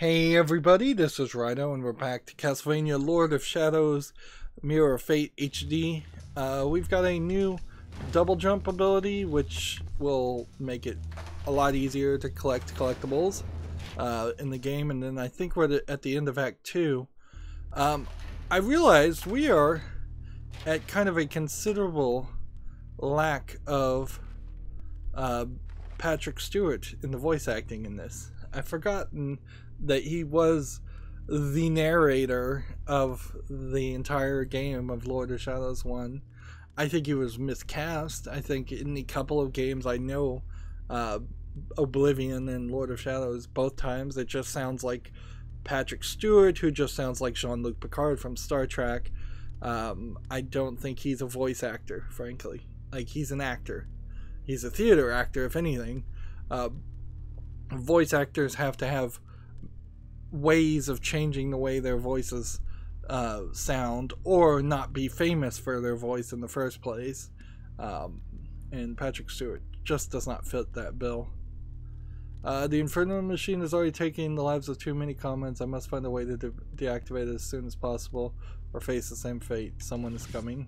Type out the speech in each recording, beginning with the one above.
Hey everybody, this is Rydo and we're back to Castlevania Lord of Shadows Mirror of Fate HD. We've got a new double jump ability which will make it a lot easier to collect collectibles in the game, and then I think we're at the end of Act 2. I realized we are at kind of a considerable lack of Patrick Stewart in the voice acting in this. I've forgotten that he was the narrator of the entire game of Lord of Shadows 1. I think he was miscast. I think in the couple of games I know, Oblivion and Lord of Shadows, both times it just sounds like Patrick Stewart, who just sounds like Jean-Luc Picard from Star Trek. I don't think he's a voice actor, frankly. Like, he's an actor. He's a theater actor, if anything. Voice actors have to have ways of changing the way their voices sound, or not be famous for their voice in the first place. And Patrick Stewart just does not fit that bill. The Inferno machine is already taking the lives of too many comments. I must find a way to deactivate it as soon as possible, or face the same fate. Someone is coming.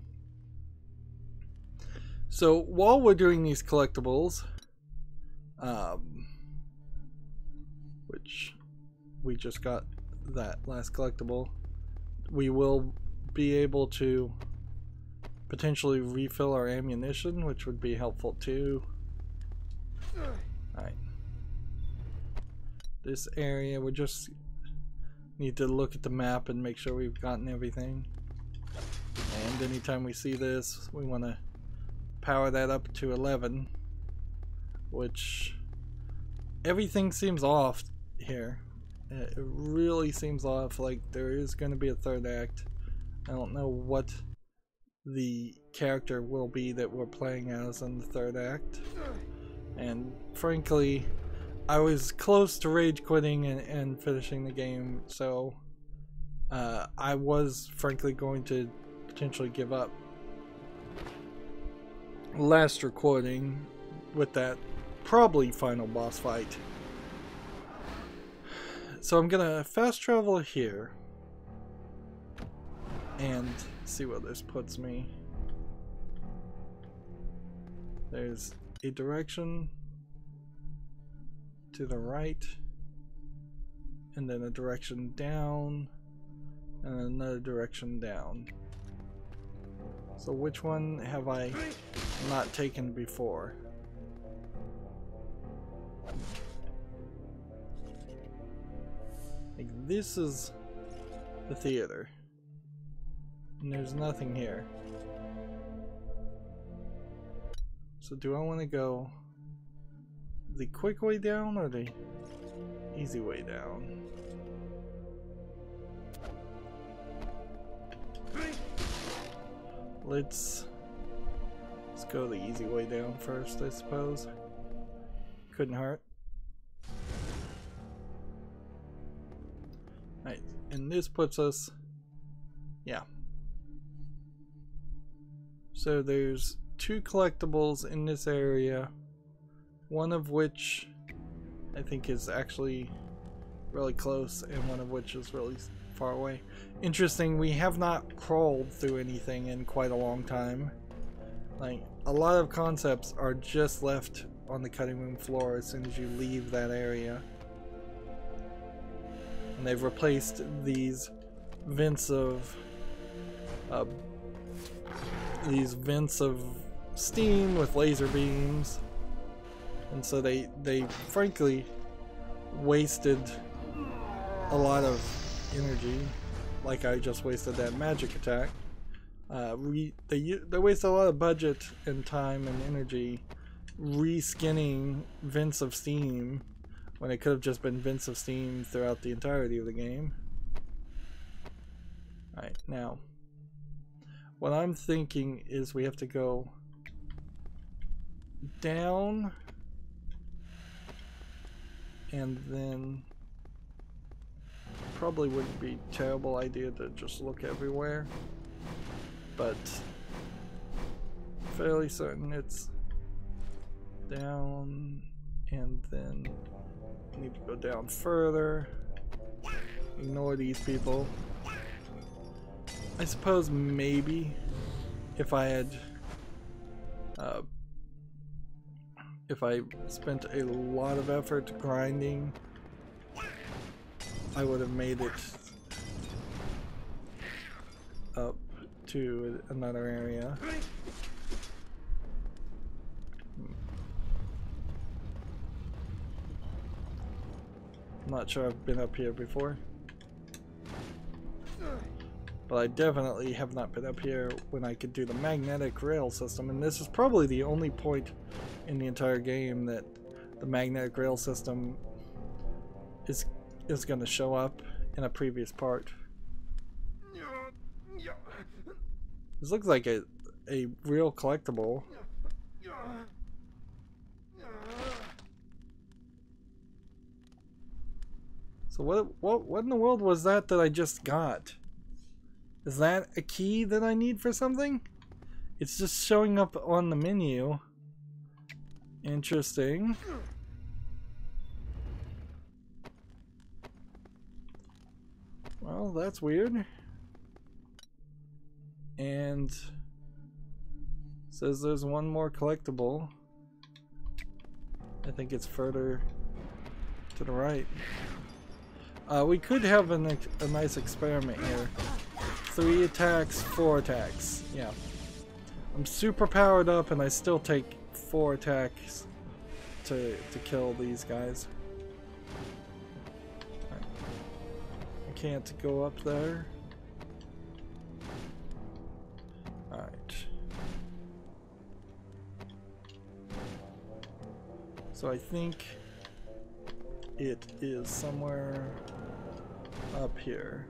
So while we're doing these collectibles, which we just got that last collectible, we will be able to potentially refill our ammunition, which would be helpful too. Alright. This area, we just need to look at the map and make sure we've gotten everything. And anytime we see this, we want to power that up to 11, which everything seems off here. It really seems off, like there is going to be a third act. I don't know what the character will be that we're playing as in the third act, and frankly I was close to rage quitting and finishing the game, so I was frankly going to potentially give up last recording with that probably final boss fight. So I'm gonna fast travel here and see where this puts me. There's a direction to the right, and then a direction down, and another direction down. So which one have I not taken before? Like, this is the theater, and there's nothing here. So do I want to go the quick way down or the easy way down? Let's go the easy way down first, I suppose. Couldn't hurt. Right, and this puts us, yeah. So there's two collectibles in this area, one of which I think is actually really close, and one of which is really far away. Interesting, we have not crawled through anything in quite a long time. Like, a lot of concepts are just left on the cutting room floor as soon as you leave that area. And they've replaced these vents of steam with laser beams, and so they frankly wasted a lot of energy, like I just wasted that magic attack. They wasted a lot of budget and time and energy reskinning vents of steam, when it could have just been vents of steam throughout the entirety of the game. Alright, now what I'm thinking is we have to go down, and then probably wouldn't be a terrible idea to just look everywhere, but fairly certain it's down, and then need to go down further, Ignore these people. I suppose maybe if I had if I spent a lot of effort grinding, I would have made it up to another area. I'm not sure I've been up here before, but I definitely have not been up here when I could do the magnetic rail system, and this is probably the only point in the entire game that the magnetic rail system is going to show up in a previous part. This looks like a real collectible. So what in the world was that I just got? Is that a key that I need for something? It's just showing up on the menu. Interesting. Well, that's weird. And says there's one more collectible. I think it's further to the right. We could have a nice experiment here. 3 attacks, 4 attacks. Yeah. I'm super powered up and I still take 4 attacks to kill these guys. Right. I can't go up there. Alright. So I think it is somewhere up here.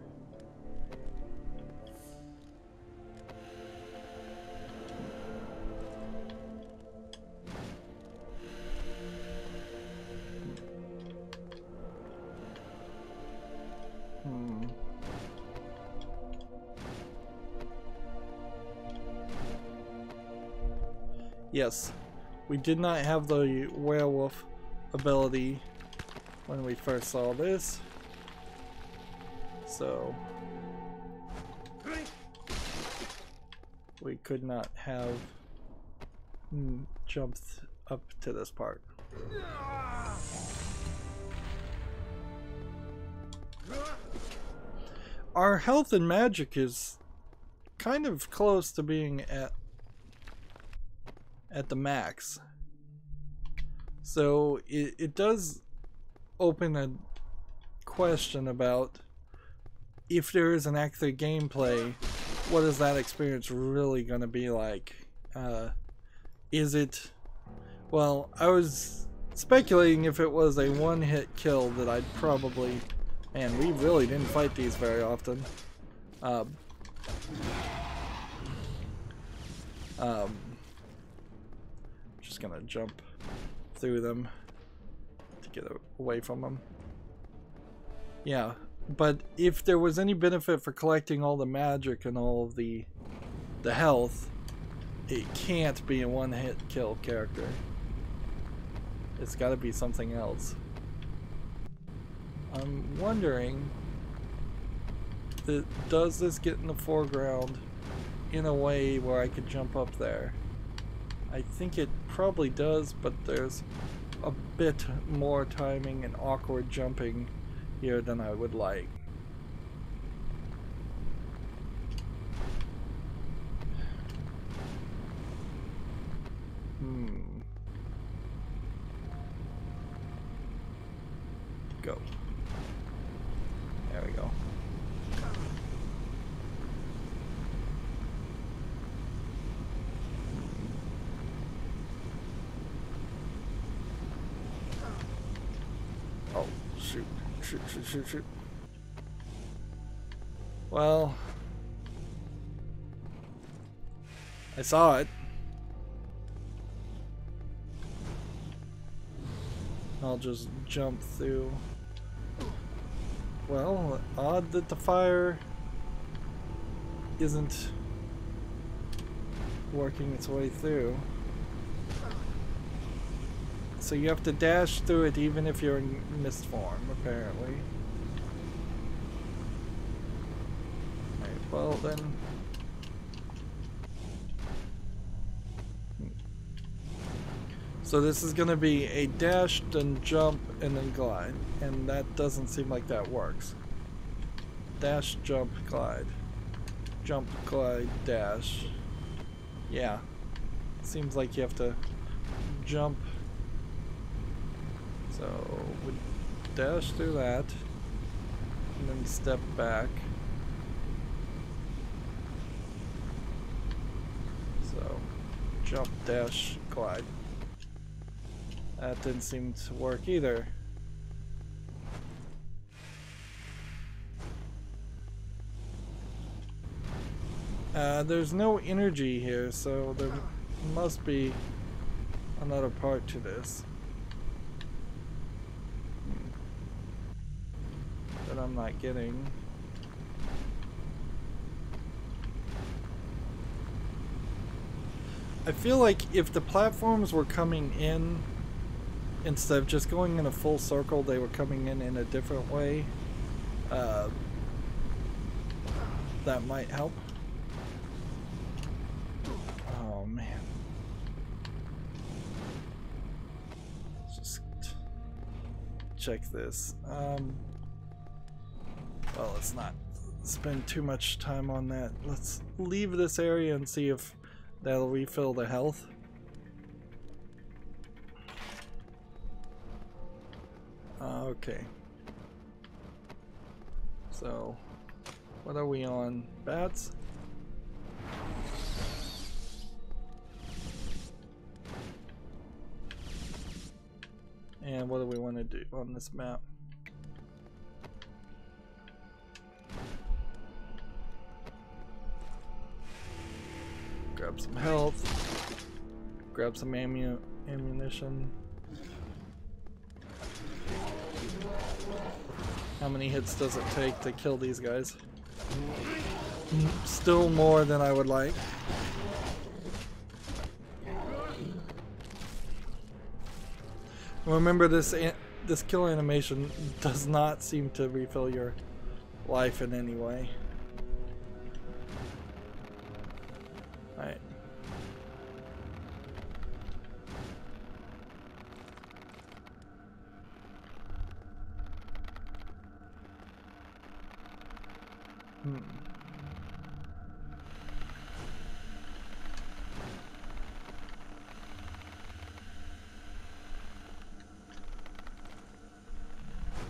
Yes, we did not have the werewolf ability when we first saw this, so we could not have jumped up to this part. Our health and magic is kind of close to being at the max, so it does open a question about if there is an Act 3 gameplay, what is that experience really going to be like? Is it, well, I was speculating if it was a one-hit kill that I'd probably, man, we really didn't fight these very often. Just gonna jump through them to get away from them. Yeah, but if there was any benefit for collecting all the magic and all of the health, it can't be a one-hit kill character. It's got to be something else. I'm wondering, does this get in the foreground in a way where I could jump up there? I think it probably does, but there's a bit more timing and awkward jumping here than I would like. Go. There we go. Oh, shoot. Shoot, shoot, shoot, shoot. Well, I saw it. I'll just jump through. Well, odd that the fire isn't working its way through. So you have to dash through it even if you're in mist form, apparently. Alright, well then. So this is going to be a dash, then jump, and then glide. And that doesn't seem like that works. Dash, jump, glide. Jump, glide, dash. Yeah. Seems like you have to jump. So we dash through that. And then step back. So jump, dash, glide. That didn't seem to work either. There's no energy here, so there must be another part to this that I'm not getting. I feel like if the platforms were coming in, instead of just going in a full circle, they were coming in a different way. That might help. Oh man. Let's just check this. Well, let's not spend too much time on that. Let's leave this area and see if that'll refill the health. Okay. So, what are we on? Bats? And what do we want to do on this map? Grab some health. Grab some ammunition. How many hits does it take to kill these guys? Still more than I would like. Remember, this kill animation does not seem to refill your life in any way. Alright.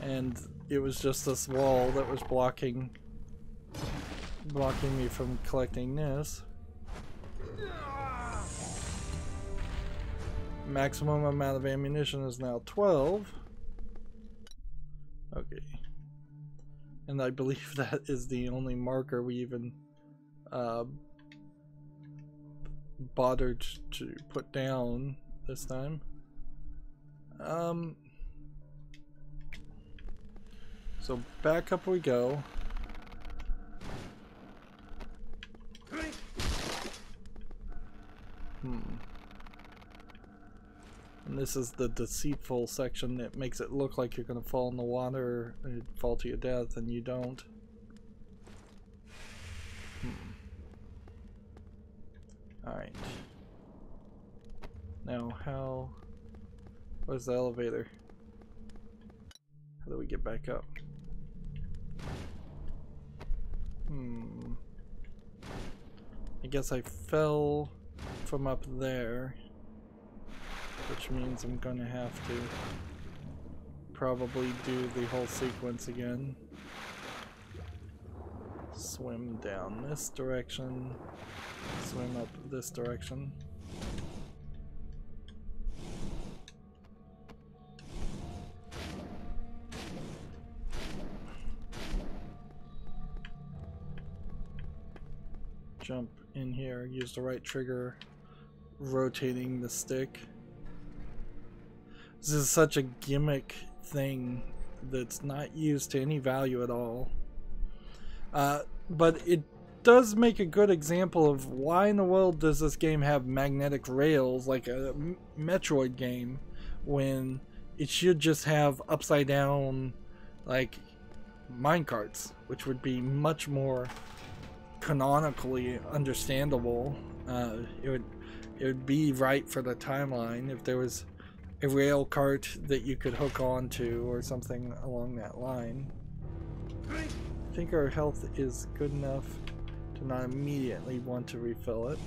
And it was just this wall that was blocking me from collecting this. Maximum amount of ammunition is now 12. Okay. And I believe that is the only marker we even bothered to put down this time. So back up we go. And this is the deceitful section that makes it look like you're going to fall in the water and fall to your death, and you don't. Alright. Now how... Where's the elevator? How do we get back up? I guess I fell from up there, which means I'm gonna have to probably do the whole sequence again. Swim down this direction, swim up this direction. Jump in here, use the right trigger, rotating the stick. This is such a gimmick thing that's not used to any value at all. But it does make a good example of why in the world does this game have magnetic rails like a Metroid game when it should just have upside down like minecarts, which would be much more canonically understandable. It would be right for the timeline if there was a rail cart that you could hook onto or something along that line. I think our health is good enough to not immediately want to refill it.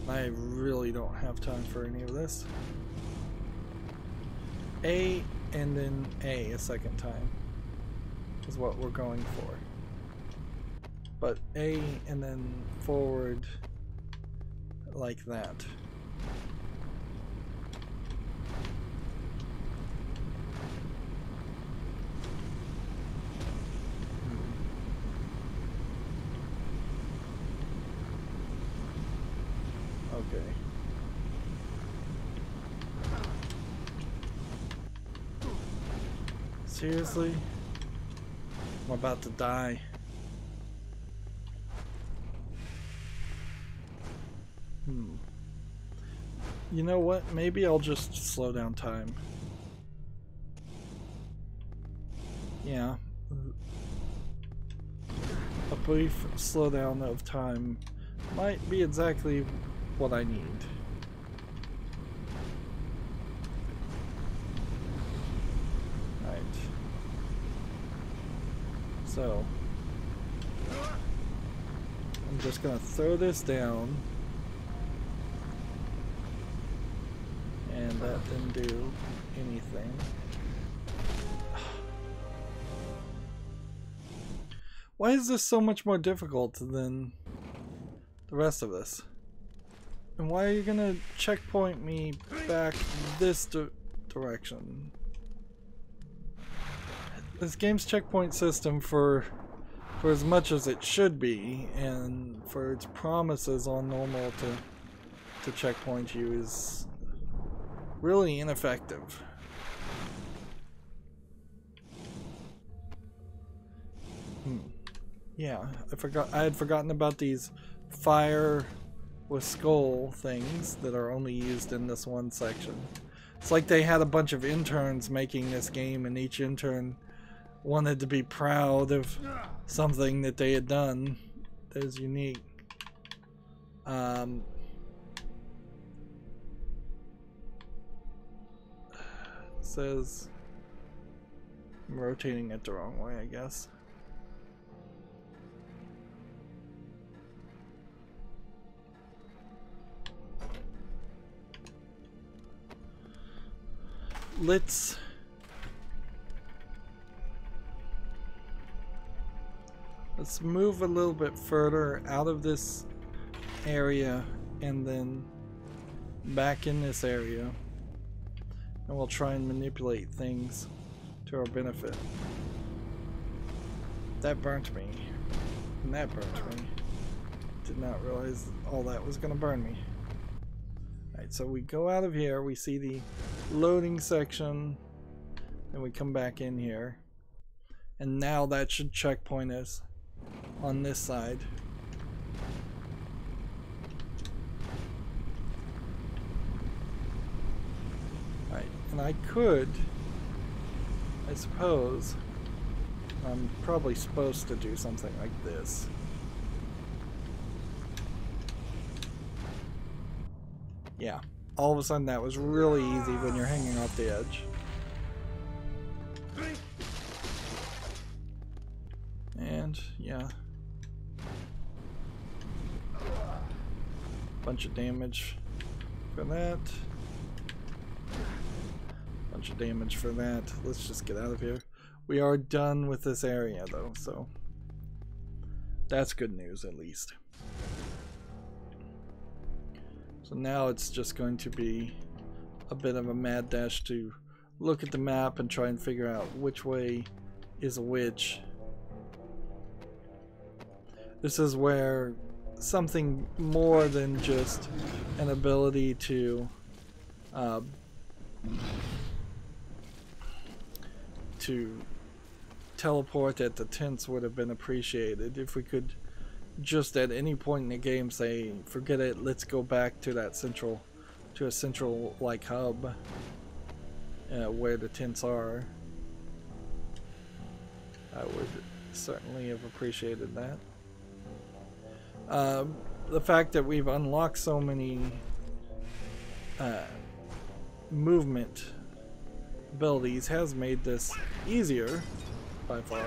I really don't have time for any of this. A and then A second time is what we're going for. But A and then forward like that. Okay. Seriously? I'm about to die. You know what? Maybe I'll just slow down time. Yeah. A brief slowdown of time might be exactly what I need. Right. So I'm just gonna throw this down. And that didn't do anything. Why is this so much more difficult than the rest of this? And why are you gonna checkpoint me back this direction? This game's checkpoint system, for as much as it should be, and for its promises on normal to checkpoint you, is really ineffective. Yeah, I had forgotten about these fire with skull things that are only used in this one section. It's like they had a bunch of interns making this game, and each intern wanted to be proud of something that they had done that is unique. Says I'm rotating it the wrong way, I guess. Let's move a little bit further out of this area and then back in this area. And we'll try and manipulate things to our benefit. That burnt me. And that burnt me. Did not realize all that was going to burn me. Alright, so we go out of here. We see the loading section. And we come back in here. And now that should checkpoint us on this side. And I could, I suppose, I'm probably supposed to do something like this. Yeah, all of a sudden that was really easy when you're hanging off the edge. And, yeah. Bunch of damage for that. Bunch of damage for that. Let's just get out of here. We are done with this area though, so that's good news at least. So now it's just going to be a bit of a mad dash to look at the map and try and figure out which way is which. This is where something more than just an ability to teleport at the tents would have been appreciated. If we could just at any point in the game say, forget it, let's go back to that central, to a central like hub where the tents are. I would certainly have appreciated that. The fact that we've unlocked so many movement abilities has made this easier by far.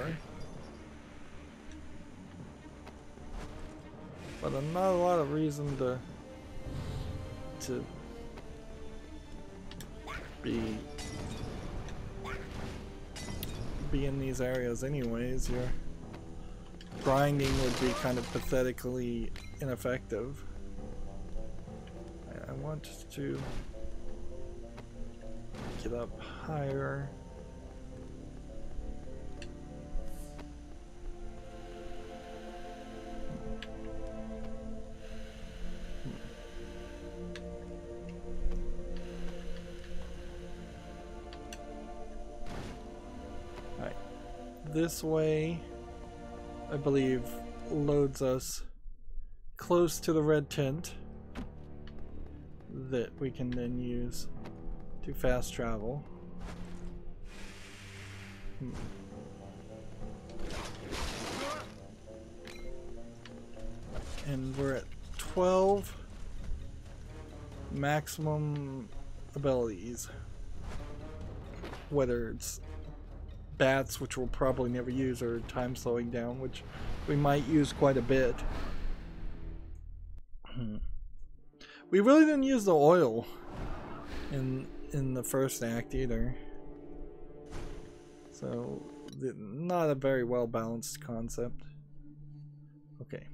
But not a lot of reason to be in these areas anyways. Your grinding would be kind of pathetically ineffective. I want to get up higher. This way, I believe, loads us close to the red tent that we can then use to fast travel. And we're at 12 maximum abilities. Whether it's bats, which we'll probably never use, or time slowing down, which we might use quite a bit. We really didn't use the oil in the first act either, so not a very well balanced concept. Okay,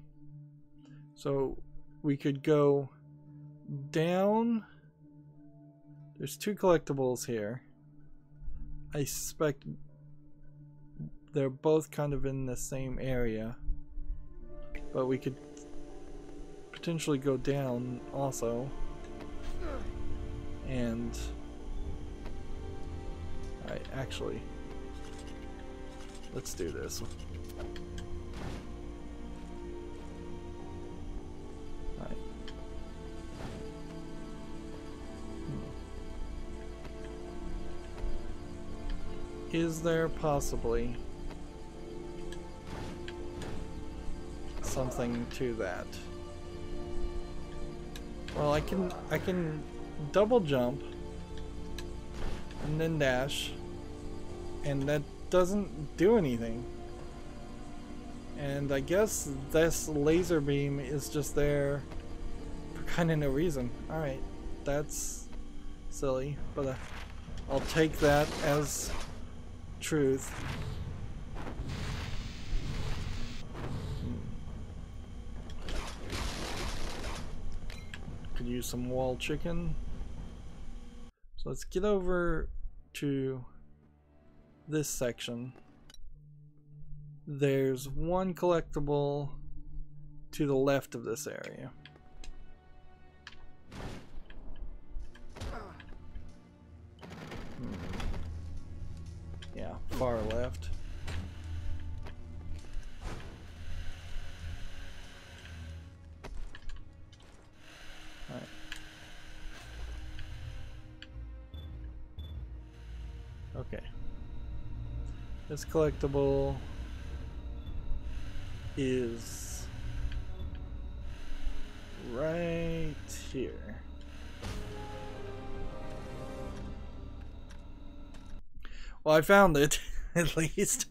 so we could go down. There's 2 collectibles here. I suspect they're both kind of in the same area, but we could potentially go down also. And alright, actually, let's do this. Alright. Is there possibly something to that? Well, I can double jump and then dash, and that doesn't do anything. And I guess this laser beam is just there for kind of no reason. Alright, that's silly, but I'll take that as truth. Could use some wall chicken. So let's get over to this section. There's one collectible to the left of this area. Yeah, far left. Alright. Okay. This collectible is right here. Well, I found it, at least.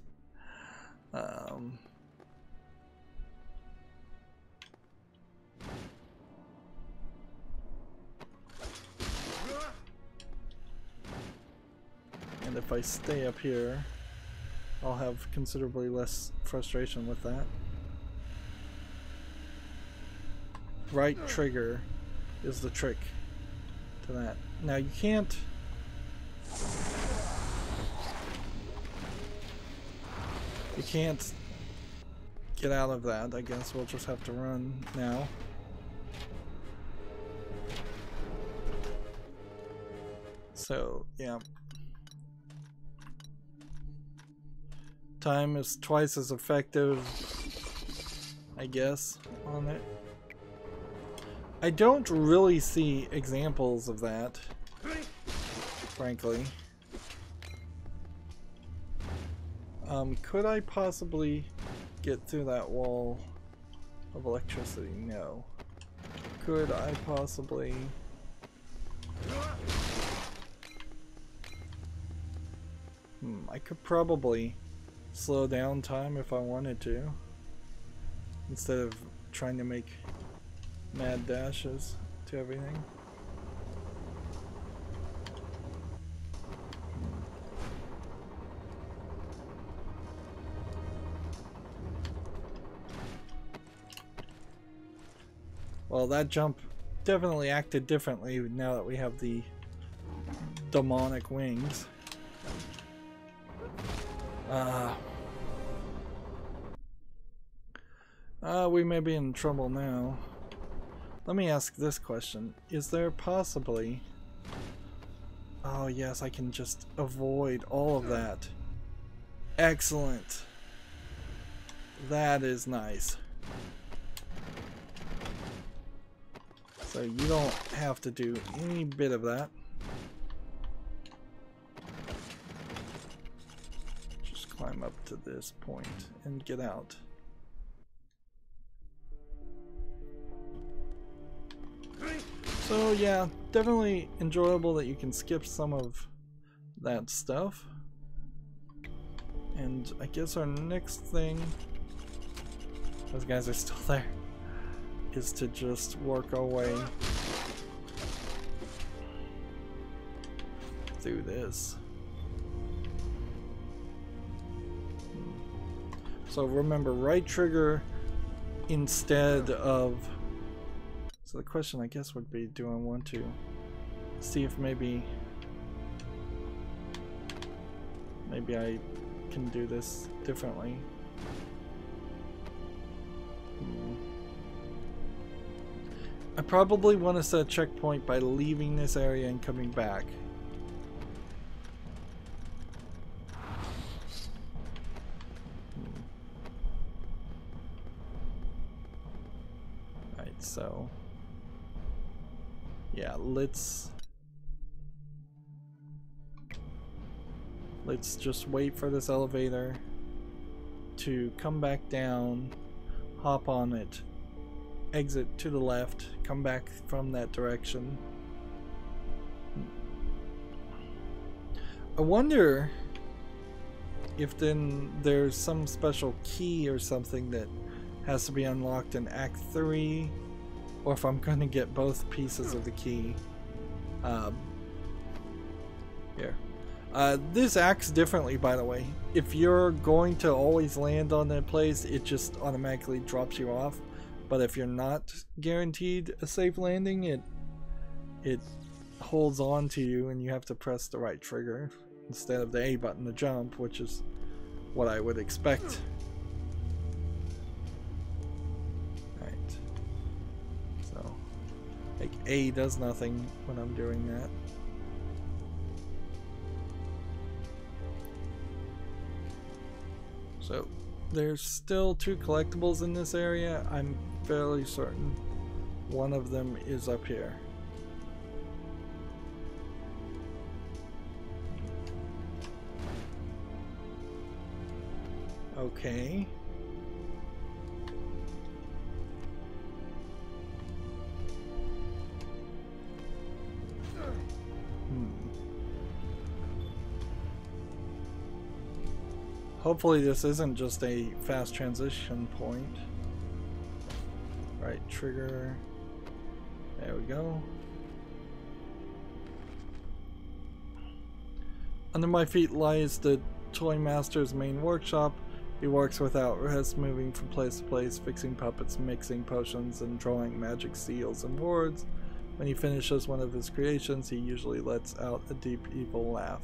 And if I stay up here, I'll have considerably less frustration with that. Right trigger is the trick to that. Now you can't... You can't get out of that. I guess we'll just have to run now. So, yeah. Time is twice as effective, I guess, on it. I don't really see examples of that, frankly. Could I possibly get through that wall of electricity? No. Could I possibly... I could probably slow down time if I wanted to, instead of trying to make mad dashes to everything. Well, that jump definitely acted differently now that we have the demonic wings. We may be in trouble now. Let me ask this question. Is there possibly... Oh yes, I can just avoid all of that. Excellent. That is nice. So you don't have to do any bit of that. Just climb up to this point and get out. So yeah, definitely enjoyable that you can skip some of that stuff. And I guess our next thing, those guys are still there, is to just work our way through this. So remember, right trigger instead of... So the question I guess would be, do I want to see if maybe I can do this differently? I probably want to set a checkpoint by leaving this area and coming back. Right, so yeah, let's just wait for this elevator to come back down, hop on it, exit to the left, come back from that direction. I wonder if then there's some special key or something that has to be unlocked in Act 3, or if I'm going to get both pieces of the key. Here. This acts differently, by the way. If you're going to always land on that place, it just automatically drops you off. But if you're not guaranteed a safe landing, it holds on to you and you have to press the right trigger instead of the A button to jump, which is what I would expect. Right. So, like, A does nothing when I'm doing that. So, there's still 2 collectibles in this area. I'm fairly certain one of them is up here. Okay. Hopefully this isn't just a fast transition point. Right trigger. There we go. Under my feet lies the Toy Master's main workshop. He works without rest, moving from place to place, fixing puppets, mixing potions, and drawing magic seals and wards. When he finishes one of his creations, he usually lets out a deep, evil laugh.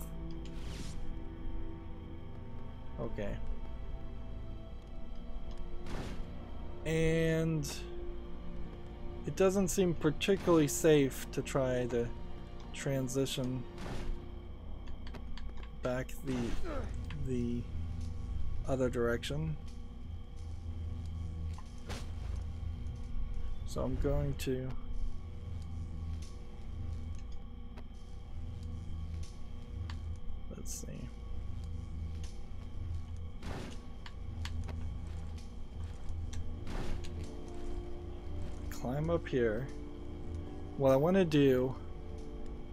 Okay. And it doesn't seem particularly safe to try to transition back the other direction. So I'm going to let's see. climb up here. What I want to do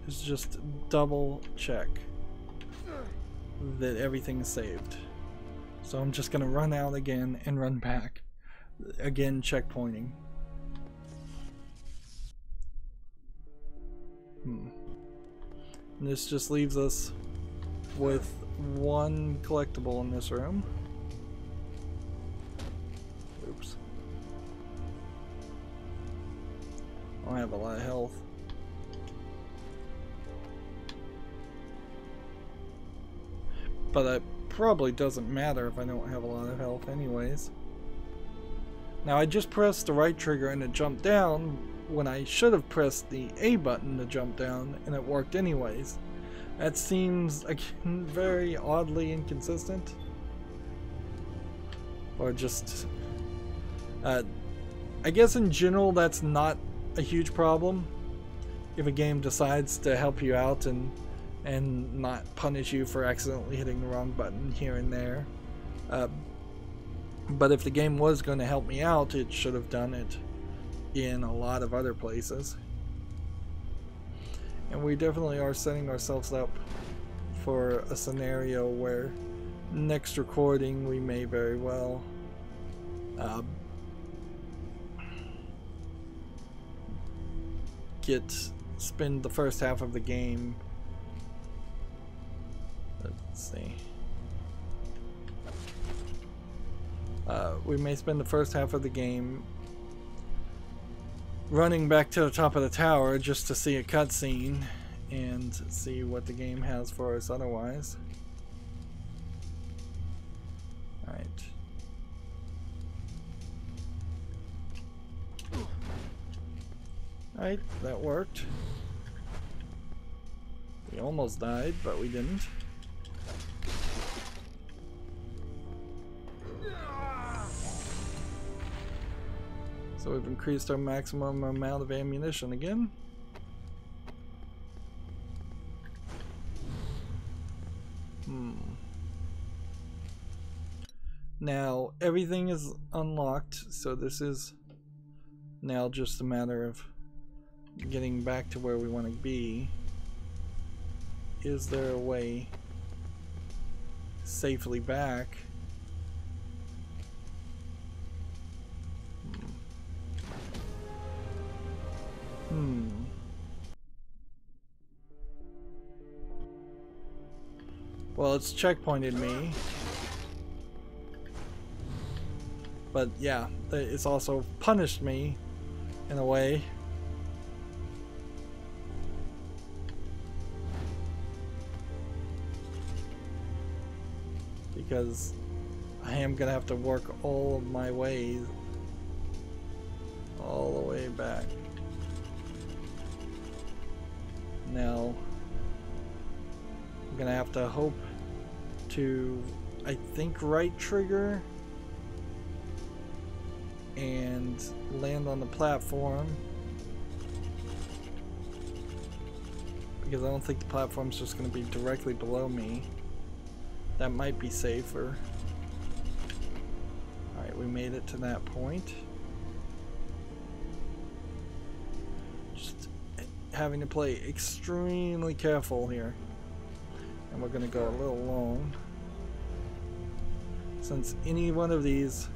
is just double check that everything's saved. So I'm just gonna run out again and run back. Again, checkpointing. And this just leaves us with one collectible in this room. Oops. I don't have a lot of health. But it probably doesn't matter if I don't have a lot of health anyways. Now I just pressed the right trigger and it jumped down when I should have pressed the A button to jump down, and it worked anyways. That seems again very oddly inconsistent. Or just I guess in general that's not a huge problem if a game decides to help you out and not punish you for accidentally hitting the wrong button here and there. But if the game was going to help me out, it should have done it in a lot of other places. And we definitely are setting ourselves up for a scenario where next recording we may very well spend the first half of the game. Let's see. We may spend the first half of the game running back to the top of the tower just to see a cutscene and see what the game has for us otherwise. Alright. Alright, that worked. We almost died, but we didn't. So we've increased our maximum amount of ammunition again. Now everything is unlocked, so this is now just a matter of getting back to where we want to be. Is there a way safely back? Well, it's checkpointed me. But yeah, it's also punished me in a way. Because I am gonna have to work all of my way all the way back. Now I'm gonna have to hope to, I think, right trigger and land on the platform, because I don't think the platform's just going to be directly below me. That might be safer. Alright, we made it to that point. Just having to play extremely careful here. And we're going to go a little long, since any one of these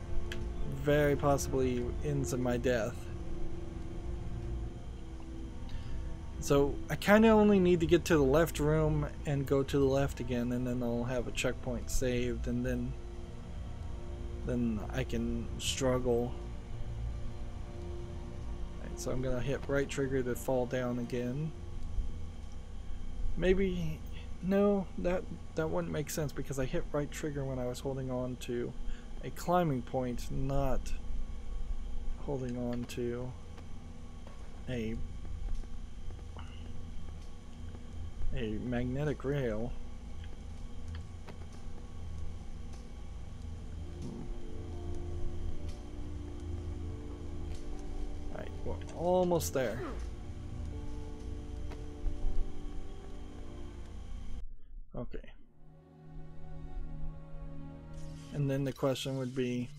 very possibly ends in my death. So I kind of only need to get to the left room and go to the left again, and then I'll have a checkpoint saved, and then I can struggle. Right, so I'm gonna hit right trigger to fall down again. Maybe no, that wouldn't make sense, because I hit right trigger when I was holding on to a climbing point, not holding on to a magnetic rail. Alright, we're almost there. Okay. And then the question would be,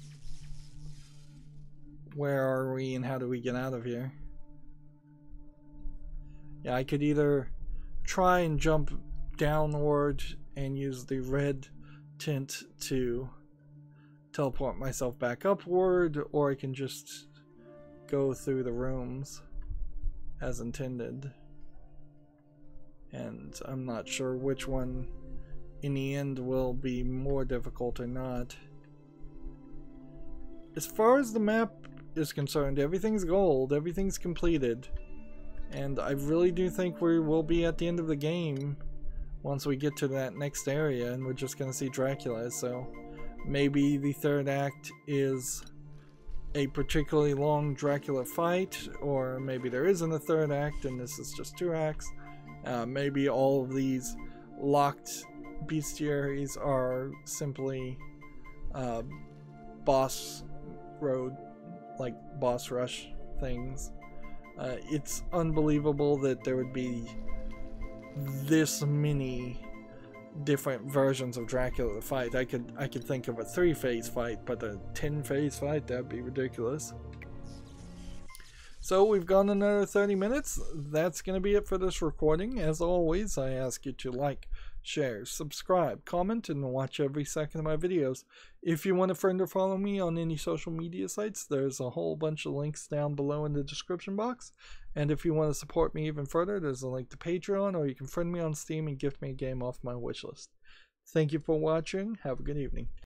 Where are we and how do we get out of here? Yeah, I could either try and jump downward and use the red tint to teleport myself back upward, or I can just go through the rooms as intended. And I'm not sure which one in the end will be more difficult or not. As far as the map is concerned, everything's gold, everything's completed, and I really do think we will be at the end of the game once we get to that next area, and we're just gonna see Dracula. So maybe the third act is a particularly long Dracula fight, or maybe there isn't a third act and this is just 2 acts. Maybe all of these locked bestiaries are simply boss road, like boss rush things. It's unbelievable that there would be this many different versions of Dracula to fight. I could think of a 3-phase fight, but a 10-phase fight, that'd be ridiculous. So we've gone another 30 minutes. That's going to be it for this recording. As always, I ask you to like, share, subscribe, comment, and watch every second of my videos. If you want a friend or follow me on any social media sites, there's a whole bunch of links down below in the description box. And if you want to support me even further, there's a link to Patreon, or you can friend me on Steam and gift me a game off my wishlist. Thank you for watching. Have a good evening.